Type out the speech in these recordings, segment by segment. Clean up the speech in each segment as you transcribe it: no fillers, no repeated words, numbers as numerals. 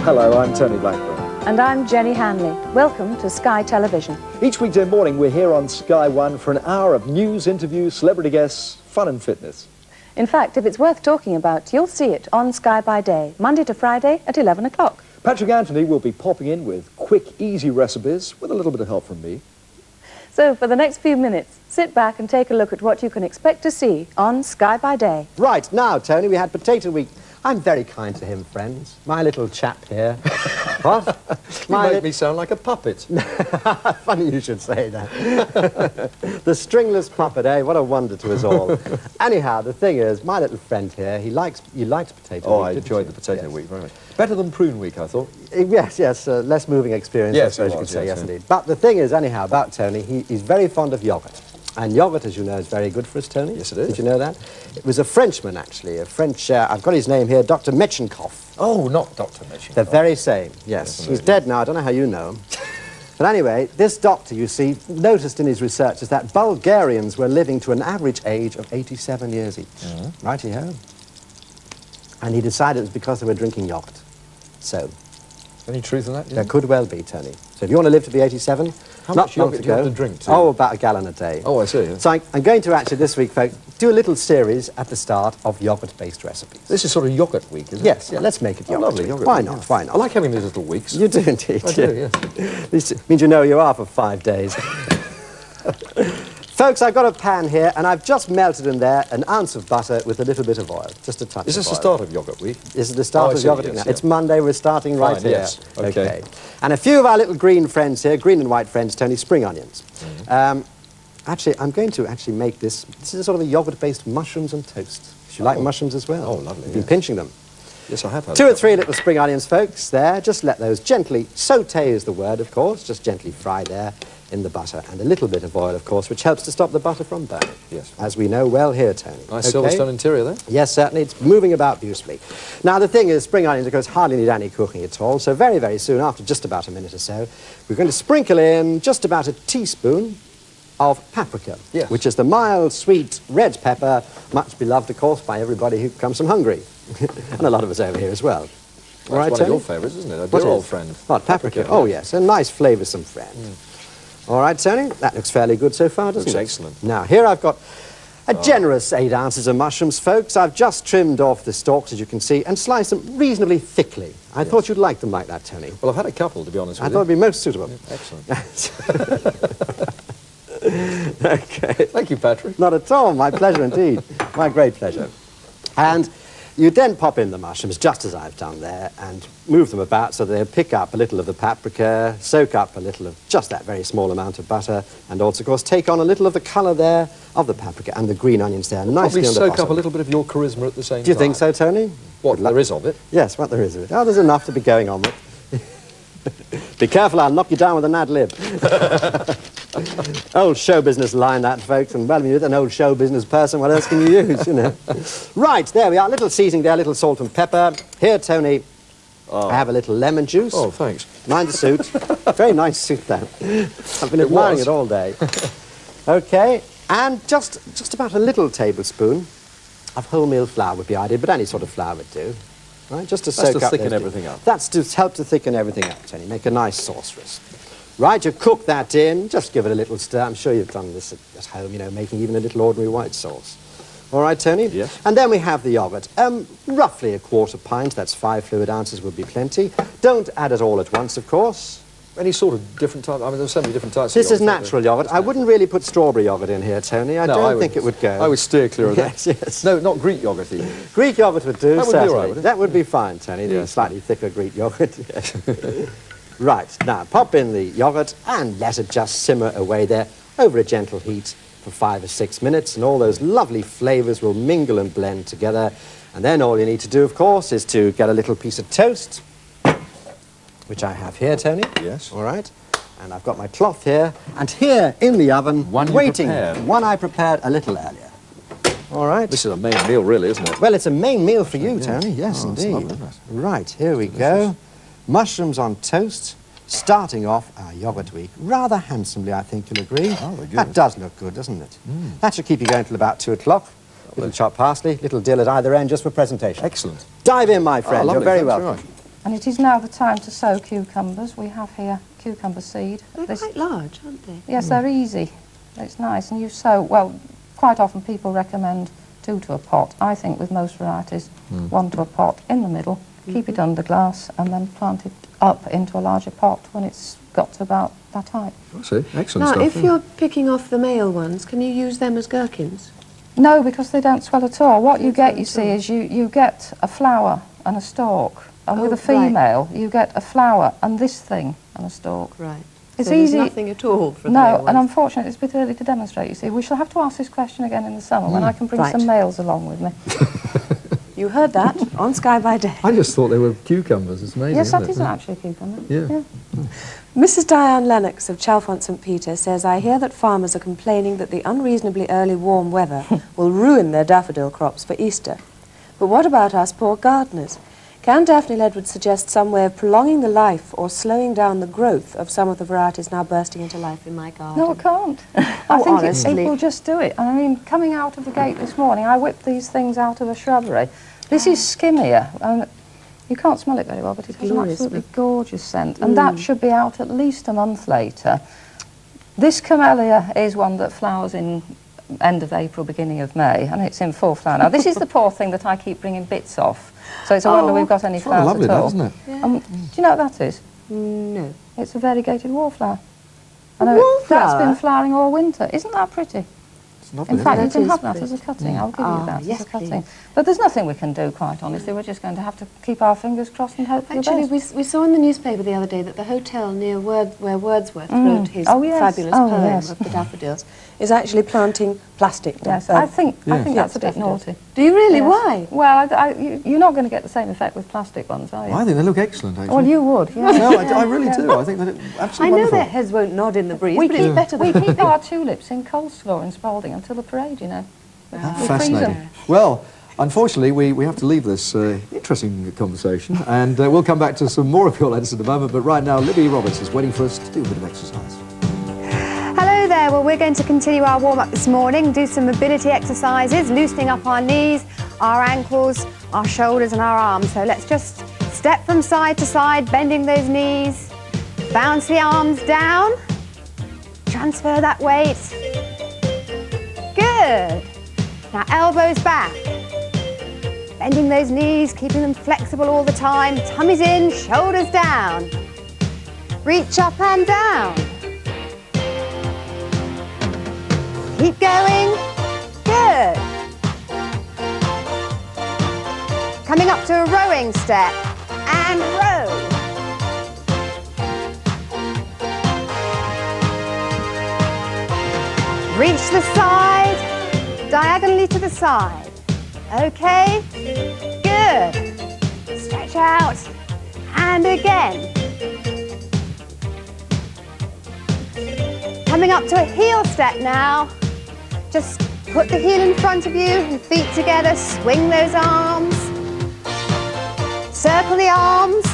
Hello, I'm Tony Blackburn. And I'm Jenny Handley. Welcome to Sky Television. Each weekday morning we're here on Sky One for an hour of news, interviews, celebrity guests, fun and fitness. In fact, if it's worth talking about, you'll see it on Sky by Day, Monday to Friday at 11 o'clock. Patrick Anthony will be popping in with quick, easy recipes with a little bit of help from me. So for the next few minutes, sit back and take a look at what you can expect to see on Sky by Day. Right, now, Tony, we had Potato Week. I'm very kind to him, friends. My little chap here. What? You make me sound like a puppet. Funny you should say that. The stringless puppet, eh? What a wonder to us all. Anyhow, the thing is, my little friend here, you liked Potato Week. Oh, I enjoyed the Potato Week very much. Better than Prune Week, I thought. Yes, less moving experience, yes, I suppose you could say, yes, indeed. But the thing is, anyhow, about Tony, he's very fond of yoghurt. And yoghurt, as you know, is very good for us, Tony. Yes, it is. Did you know that? It was a Frenchman, actually, a French, I've got his name here, Dr. Metchnikoff. Oh, not Dr. Metchnikoff. The very same, yes. He's dead now, I don't know how you know him. But anyway, this doctor, you see, noticed in his research is that Bulgarians were living to an average age of 87 years each. Mm-hmm. Righty-ho. And he decided it was because they were drinking yoghurt. So... Any truth in that? There could well be, Tony. So if you want to live to be 87, how much yogurt do you have to drink? Oh, about a gallon a day. Oh, I see. Yeah. So I'm going to actually this week, folks, do a little series at the start of yoghurt-based recipes. This is sort of yoghurt week, isn't it? Yes, yeah, let's make it yoghurt. Lovely yogurt. Why not? Why not? I like having these little weeks. You do indeed. I do, yes. This means you know you are for 5 days. Folks, I've got a pan here, and I've just melted in there an ounce of butter with a little bit of oil, just a touch of oil. Is this the start of yogurt week? This is the start of yogurt week. Yes, It's Monday, we're starting right here. Yes, okay. And a few of our little green friends here, green and white friends, Tony, spring onions. Mm-hmm. Actually, I'm going to actually make this is a sort of a yogurt-based mushrooms and toast. You like mushrooms as well? Oh, lovely. You've been pinching them. Yes, I have had 2 or 3 little spring onions, folks, there. Just let those gently, saute is the word, of course, just gently fry there in the butter. And a little bit of oil, of course, which helps to stop the butter from burning. Yes. As we know well here, Tony. Nice Silverstone interior there. Yes, certainly. It's moving about beautifully. Now, the thing is, spring onions, of course, hardly need any cooking at all. So very, very soon, after just about a minute or so, we're going to sprinkle in just about a teaspoon of paprika, yes, which is the mild, sweet red pepper, much beloved, of course, by everybody who comes from Hungary. And a lot of us over here as well. All right, one of your favourites, isn't it? A dear old friend. What, paprika? Oh, yes, a nice flavoursome friend. All right, Tony, that looks fairly good so far, doesn't it? Looks excellent. Now, here I've got a generous 8 ounces of mushrooms, folks. I've just trimmed off the stalks, as you can see, and sliced them reasonably thickly. I thought you'd like them like that, Tony. Well, I've had a couple, to be honest with you. I thought it'd be most suitable. Yeah, excellent. Okay. Thank you, Patrick. Not at all. My pleasure indeed. My great pleasure. And you then pop in the mushrooms, just as I've done there, and move them about so they'll pick up a little of the paprika, soak up a little of just that very small amount of butter, and also, of course, take on a little of the colour there of the paprika and the green onions there. Nicely Probably on the soak up a little bit of your charisma at the same time. Do you think so, Tony? What there is of it? Yes, what there is of it. Oh, there's enough to be going on with. Be careful, I'll knock you down with an ad lib. Old show business line, that, folks, and well, you're an old show business person, what else can you use, you know? Right, there we are, little seasoning there, little salt and pepper. Here, Tony, I have a little lemon juice. Oh, thanks. Mind the suit. Very nice suit, that. I've been admiring it all day. Okay, and just about a little tablespoon of wholemeal flour would be ideal, but any sort of flour would do. Right, just to soak up. That's to thicken everything up. That's to help to thicken everything up, Tony. Make a nice sauce for us. Right, you cook that in, just give it a little stir. I'm sure you've done this at home, you know, making even a little ordinary white sauce. All right, Tony? Yes. And then we have the yoghurt. Roughly a quarter pint, that's 5 fluid ounces would be plenty. Don't add it all at once, of course. Any sort of different type? I mean, there's so many different types This of is natural yogurt. I wouldn't really put strawberry yogurt in here, Tony. I don't think it would go. I would steer clear of that. Yes, yes. No, not Greek yogurt even. Greek yogurt would do, that would be all right, would it? That would be fine, Tony. Yes. Slightly thicker Greek yogurt. Right, now pop in the yogurt and let it just simmer away there over a gentle heat for 5 or 6 minutes, and all those lovely flavours will mingle and blend together. And then all you need to do, of course, is to get a little piece of toast, which I have here, Tony. Yes. All right. And I've got my cloth here, and here in the oven, waiting. One I prepared a little earlier. All right. This is a main meal, really, isn't it? Well, it's a main meal for you, Tony. Yes, indeed. Right, here we go. Mushrooms on toast, starting off our yogurt week rather handsomely, I think you'll agree. Oh, they're good. That does look good, doesn't it? That should keep you going till about 2 o'clock. Little chopped parsley, little dill at either end, just for presentation. Excellent. Dive in, my friend. Oh, you're very welcome. And it is now the time to sow cucumbers. We have here cucumber seed. They're quite large, aren't they? Yes, they're easy. It's nice. And you sow, well, quite often people recommend 2 to a pot. I think with most varieties, 1 to a pot in the middle, keep it under glass, and then plant it up into a larger pot when it's got to about that height. I see. Excellent Now, stuff. if you're picking off the male ones, can you use them as gherkins? No, because they don't swell at all. What you Don't get, swell you at see, all. is you get a flower and a stalk. And with Oh, a female, you get a flower and this thing and a stalk. Right. It's so easy. There's nothing at all for the No, male and ones. unfortunately it's a bit early to demonstrate, you see. We shall have to ask this question again in the summer when I can bring Right. some males along with me. You heard that on Sky by Day. I just thought they were cucumbers. It's amazing, Yes, isn't that it? is actually a cucumber. Yeah. Mrs. Diane Lennox of Chalfont St Peter says, I hear that farmers are complaining that the unreasonably early warm weather will ruin their daffodil crops for Easter. But what about us poor gardeners? Can Daphne Ledward suggest some way of prolonging the life or slowing down the growth of some of the varieties now bursting into life in my garden? No, it can't. I Oh, think honestly. it will just do it. And I mean, coming out of the gate this morning, I whipped these things out of a shrubbery. This is skimmier. And you can't smell it very well, but it has an Glorious absolutely smell. gorgeous scent. And that should be out at least a month later. This camellia is one that flowers in end of April, beginning of May, and it's in full flower now. This is the poor thing that I keep bringing bits off. So it's a wonder we've got any It's rather flowers lovely, at that, all. isn't it? Yeah. Do you know what that is? No. It's a variegated wallflower. A That's wallflower? been flowering all winter. Isn't that pretty? It's lovely, In fact, you isn't can is have that pretty. as a cutting. I'll give you Ah, that yes, as a cutting. please. But there's nothing we can do, quite honestly. We're just going to have to keep our fingers crossed and hope for the Actually, best. we saw in the newspaper the other day that the hotel near where Wordsworth wrote his Oh, yes. fabulous Oh, poem yes. of the daffodils is actually planting plastic. Yes, I think Yes. that's a bit daffodils. naughty. Do you really? Yes. Why? Well, you're not going to get the same effect with plastic ones, are you? Well, I think they look excellent, actually. Well, you would, yeah. No, I really do. I think that it's I absolutely know wonderful. their heads won't nod in the breeze, We but it's keep, better we than keep our tulips in coleslaw in Spalding until the parade, you know. That's We freeze fascinating. them. Well, unfortunately, we have to leave this interesting conversation, and we'll come back to some more of your letters in a moment, but right now, Libby Roberts is waiting for us to do a bit of exercise. Hello there. Well, we're going to continue our warm-up this morning, do some mobility exercises, loosening up our knees, our ankles, our shoulders and our arms. So let's just step from side to side, bending those knees, bounce the arms down, transfer that weight. Good. Now elbows back, bending those knees, keeping them flexible all the time, tummies in, shoulders down. Reach up and down. Keep going. Good. Coming up to a rowing step and row. Reach the side, diagonally to the side. Okay, good. Stretch out and again. Coming up to a heel step now. Just put the heel in front of you and feet together, swing those arms. Circle the arms.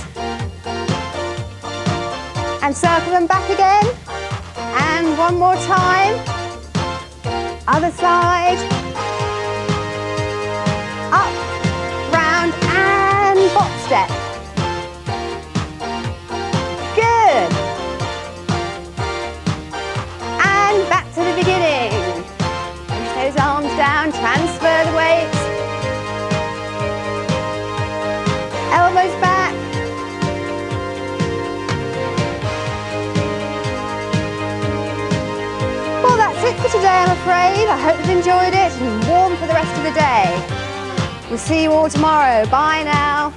And circle them back again. And one more time. Other side. Up, round, and bop step. Good. And back to the beginning. Push those arms down, transfer the weight. Elbows back. Well, that's it for today, I'm afraid. I hope you've enjoyed it and warm for the rest of the day. We'll see you all tomorrow. Bye now.